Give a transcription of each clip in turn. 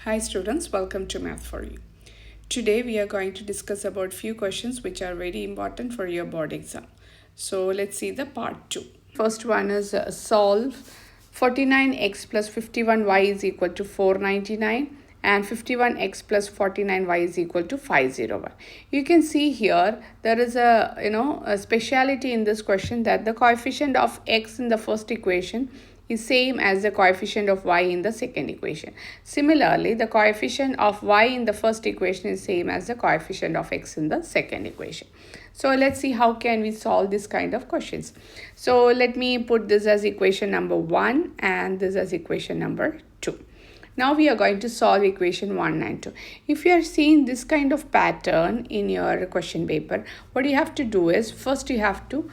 Hi students, welcome to Math for You. Today we are going to discuss about few questions which are very important for your board exam. So let's see the part 2. First one is solve 49x plus 51y is equal to 499 and 51x plus 49y is equal to 501. You can see here there is a speciality in this question that the coefficient of x in the first equation is same as the coefficient of y in the second equation. Similarly, the coefficient of y in the first equation is same as the coefficient of x in the second equation. So let's see how can we solve this kind of questions. So let me put this as equation number 1 and this as equation number 2. Now we are going to solve equation 1 and 2. If you are seeing this kind of pattern in your question paper, what you have to do is first you have to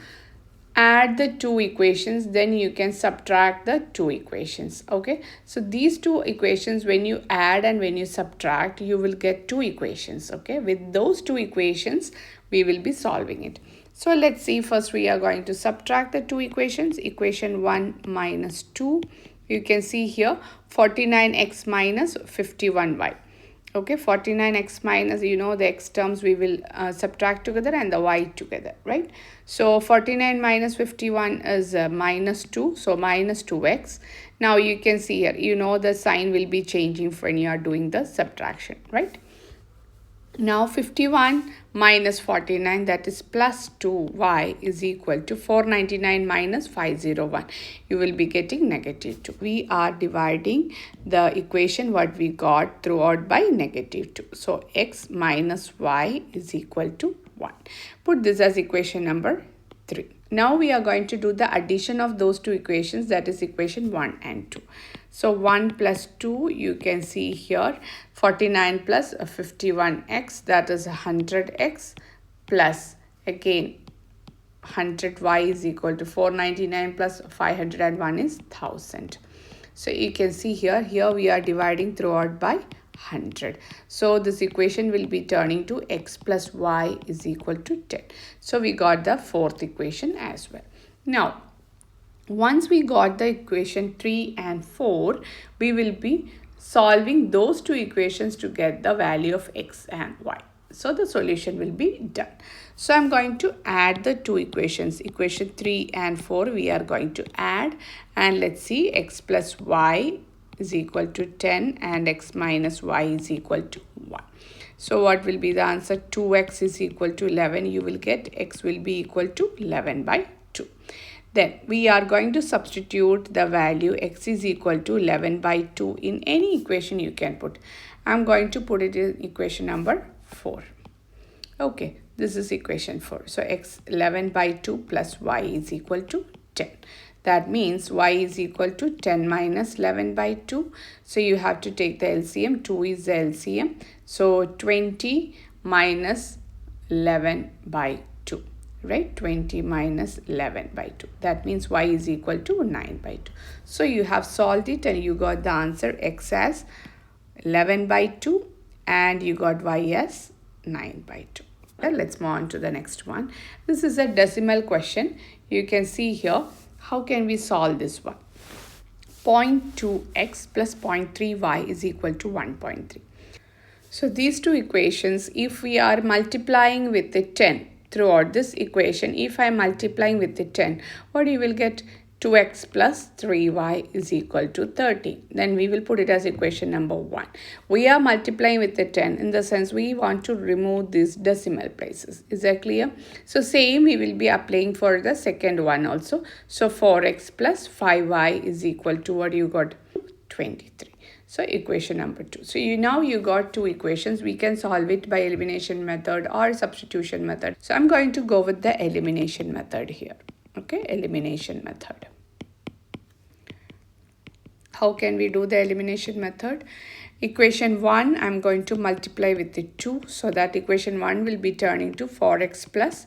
add the two equations, then you can subtract the two equations. Okay, so these two equations, when you add and when you subtract, you will get two equations. Okay, with those two equations we will be solving it. So let's see, first we are going to subtract the two equations. Equation 1 minus 2, you can see here 49x minus 51y. Okay, 49x minus, the x terms we will subtract together and the y together, right? So 49 minus 51 is minus 2, so minus 2x. Now you can see here, the sign will be changing when you are doing the subtraction, right? Now 51 minus 49, that is plus 2y is equal to 499 minus 501. You will be getting negative 2. We are dividing the equation what we got throughout by negative 2. So x minus y is equal to 1. Put this as equation number 3. Now we are going to do the addition of those two equations, that is equation 1 and 2. So 1 plus 2, you can see here 49 plus 51x, that is 100x, plus again 100y is equal to 499 plus 501 is 1000. So you can see here we are dividing throughout by 100. So this equation will be turning to x plus y is equal to 10. So we got the fourth equation as well. Now, once we got the equation 3 and 4, we will be solving those two equations to get the value of x and y. So the solution will be done. So I'm going to add the two equations. Equation 3 and 4 we are going to add, and let's see, x plus y is equal to 10 and x minus y is equal to 1. So what will be the answer? 2x is equal to 11. You will get x will be equal to 11 by 2. Then we are going to substitute the value x is equal to 11 by 2 in any equation you can put. I'm going to put it in equation number 4. Okay, this is equation 4. So x 11 by 2 plus y is equal to 10. That means y is equal to 10 minus 11 by 2. So you have to take the LCM. 2 is the LCM. So 20 minus 11 by 2. Right, 20 minus 11 by 2. That means y is equal to 9 by 2. So you have solved it and you got the answer x as 11 by 2 and you got y as 9 by 2. Well, let's move on to the next one. This is a decimal question. You can see here, how can we solve this one? 0.2x plus 0.3y is equal to 1.3. So these two equations, if we are multiplying with the 10, throughout this equation, if I am multiplying with the 10, what you will get? 2x plus 3y is equal to 30. Then we will put it as equation number 1. We are multiplying with the 10 in the sense we want to remove these decimal places. Is that clear? So same we will be applying for the second one also. So 4x plus 5y is equal to what you got? 23. So equation number 2. So now you got two equations. We can solve it by elimination method or substitution method. So I'm going to go with the elimination method here. Okay, elimination method. How can we do the elimination method? Equation 1, I'm going to multiply with the 2. So that equation 1 will be turning to 4x plus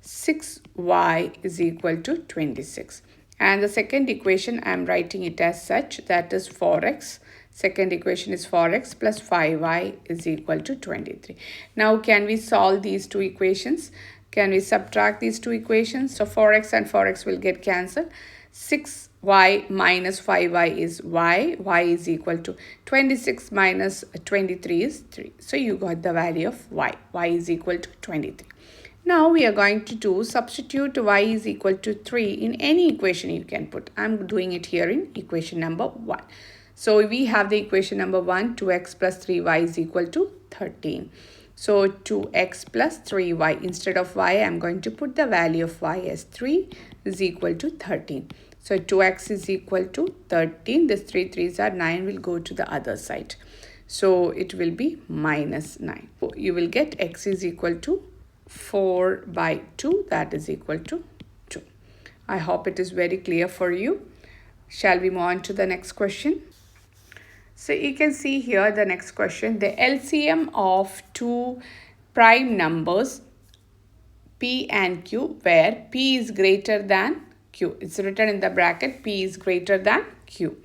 6y is equal to 26. And the second equation, I'm writing it as such, that is 4x. Second equation is 4x plus 5y is equal to 23. Now, can we solve these two equations? Can we subtract these two equations? So 4x and 4x will get cancelled. 6 y minus 5y is y. Y is equal to 26 minus 23 is 3. So you got the value of y. Y is equal to 23. Now we are going to do substitute y is equal to 3 in any equation you can put. I'm doing it here in equation number 1. So we have the equation number 1, 2x plus 3y is equal to 13. So 2x plus 3y, instead of y, I'm going to put the value of y as 3 is equal to 13. So 2x is equal to 13. This 3 3s are 9 will go to the other side. So it will be minus 9. You will get x is equal to 4 by 2, that is equal to 2. I hope it is very clear for you. Shall we move on to the next question? So you can see here the next question. The LCM of two prime numbers P and Q where P is greater than Q. It's written in the bracket P is greater than Q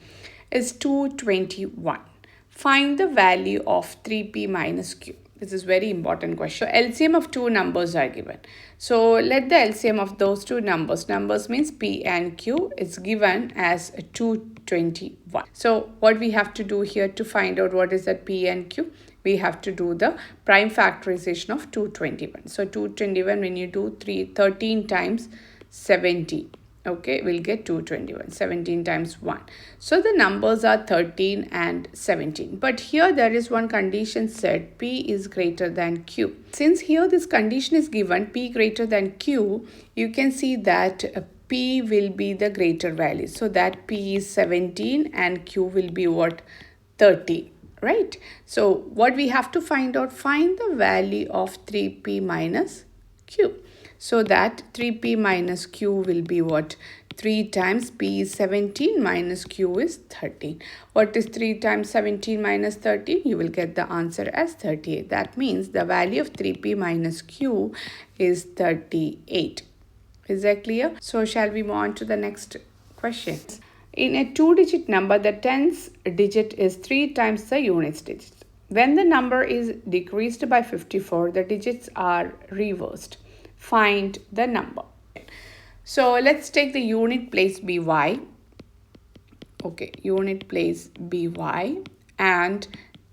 is 221. Find the value of 3P minus Q. This is very important question. So LCM of two numbers are given. So let the LCM of those two numbers means P and Q is given as 221. So what we have to do here to find out what is that P and Q? We have to do the prime factorization of 221. So 221 when you do 13 times 70. Okay, we'll get 221, 17 times 1. So the numbers are 13 and 17. But here there is one condition said P is greater than Q. Since here this condition is given P greater than Q, you can see that P will be the greater value. So that P is 17 and Q will be what? 30. Right? So what we have to find out, find the value of 3P minus Q. So that 3P minus Q will be what? 3 times P is 17 minus Q is 13. What is 3 times 17 minus 13? You will get the answer as 38. That means the value of 3P minus Q is 38. Is that clear? So shall we move on to the next question? In a two-digit number, the tens digit is 3 times the units digit. When the number is decreased by 54, the digits are reversed. Find the number. So let's take the unit place by. Okay, unit place by and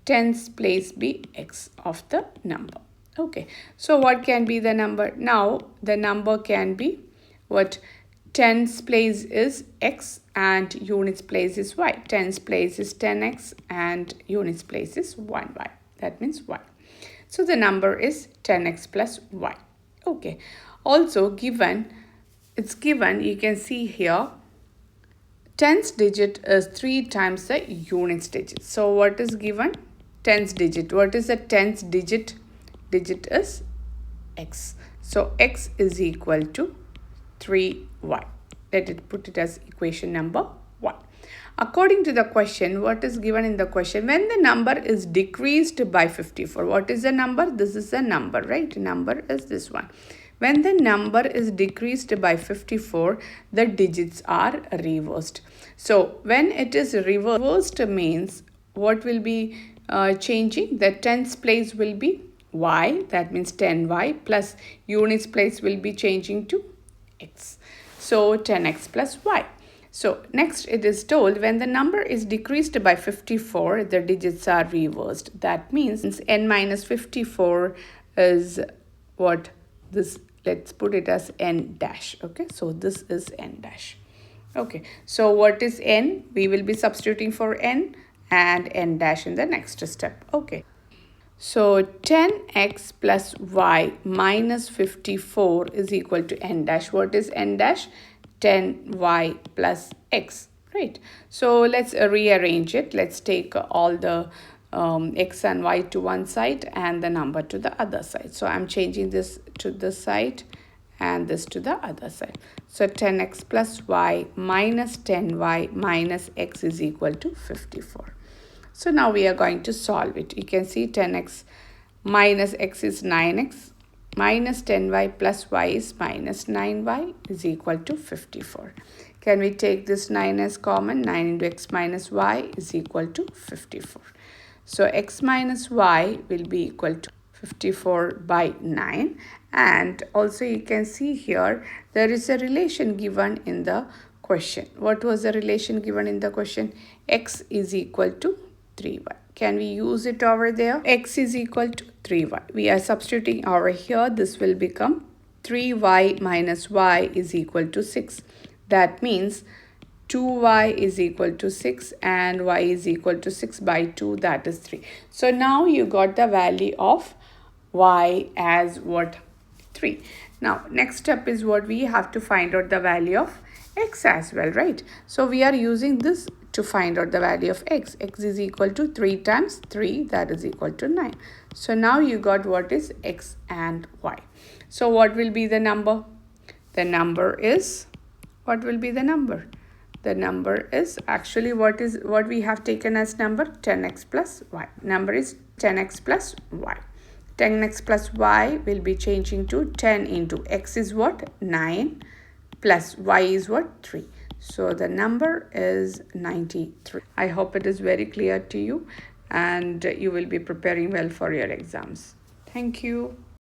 tens place be x of the number. Okay, so what can be the number? Now the number can be what? Tens place is x and units place is y. Tens place is 10x and units place is 1y. That means y. So the number is 10x plus y. Okay, also it's given, you can see here, tens digit is 3 times the units digit. So what is given? Tens digit. What is the tens digit? Digit is x. So x is equal to 3y. Let it put it as equation number 1. According to the question, what is given in the question? When the number is decreased by 54. What is the number? This is the number, right? Number is this one. When the number is decreased by 54, the digits are reversed. So when it is reversed means what will be changing? The tens place will be y. That means 10y plus units place will be changing to x. So 10x plus y. So next it is told when the number is decreased by 54, the digits are reversed. That means n minus 54 is what? This, let's put it as n dash. Okay, so this is n dash. Okay, so what is n? We will be substituting for n and n dash in the next step. Okay. So 10x plus y minus 54 is equal to n dash. What is n dash? 10y plus x, right? So let's rearrange it. Let's take all the x and y to one side and the number to the other side. So I'm changing this to this side and this to the other side. So 10x plus y minus 10y minus x is equal to 54. So now we are going to solve it. You can see 10x minus x is 9x. Minus 10y plus y is minus 9y is equal to 54. Can we take this 9 as common? 9 into x minus y is equal to 54. So x minus y will be equal to 54 by 9. And also you can see here there is a relation given in the question. What was the relation given in the question? X is equal to 3y. Can we use it over there? X is equal to 3y. We are substituting over here. This will become 3y minus y is equal to 6. That means 2y is equal to 6 and y is equal to 6 by 2, that is 3. So now you got the value of y as what? 3. Now next step is what? We have to find out the value of x as well, right? So we are using this to find out the value of x. X is equal to 3 times 3, that is equal to 9. So now you got what is x and y. So what will be the number? The number is, what will be the number? The number is actually what we have taken as number? 10x plus y. Number is 10x plus y. 10x plus y will be changing to 10 into x is what? 9 plus y is what? 3. So the number is 93. I hope it is very clear to you and you will be preparing well for your exams. Thank you.